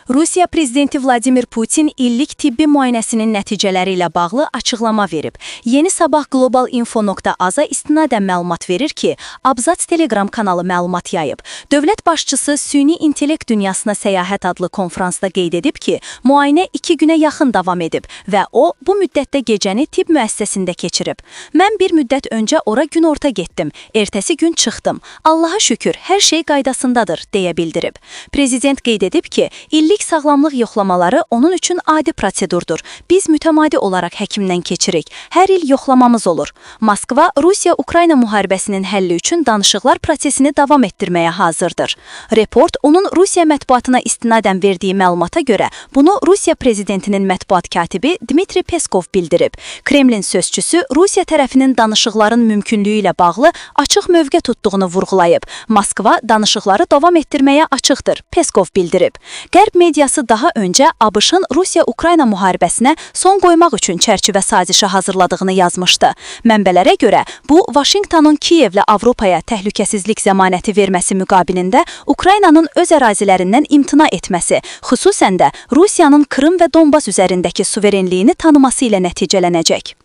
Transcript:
Rusiya prezidenti Vladimir Putin illik tibbi müayinəsinin nəticələri ilə bağlı açıqlama verib. Yeni Sabah Global Info.az-a istinadən məlumat verir ki, Abzats Telegram kanalı məlumat yayıb. Dövlət başçısı Süni İntellekt Dünyasına Səyahət adlı konfransda qeyd edib ki, müayinə 2 günə yaxın davam edib və o, bu müddətdə gecəni tibb müəssisəsində keçirib. Mən bir müddət öncə ora günorta getdim, ertəsi gün çıxdım. Allaha şükür, hər şey qaydasındadır, deyə bildirib. Prezident qeyd edib ki, illik sağlamlıq yoxlamaları onun üçün adi prosedurdur. Biz mütəmadi olaraq həkimdən keçirik. Hər il yoxlamamız olur. Moskva, Rusiya-Ukrayna müharibəsinin həlli üçün danışıqlar prosesini davam etdirməyə hazırdır. Report, onun Rusiya mətbuatına istinadən verdiyi məlumata görə, bunu Rusiya prezidentinin mətbuat katibi Dmitri Peskov bildirib. Kremlin sözçüsü Rusiya tərəfinin danışıqların mümkünlüyü ilə bağlı açıq mövqe tutduğunu vurğulayıb. Moskva danışıqları davam etdirməyə açıqdır, Peskov bildirib. Qərb mediası daha öncə ABŞ-ın Rusiya-Ukrayna müharibəsinə son qoymaq üçün çərçivə sazişi hazırladığını yazmışdı. Mənbələrə görə, bu, Vaşinqtonun Kiyevlə Avropaya təhlükəsizlik zəmanəti verməsi müqabilində Ukraynanın öz ərazilərindən imtina etməsi, xüsusən də Rusiyanın Krım və Donbas üzərindəki suverenliyini tanıması ilə nəticələnəcək.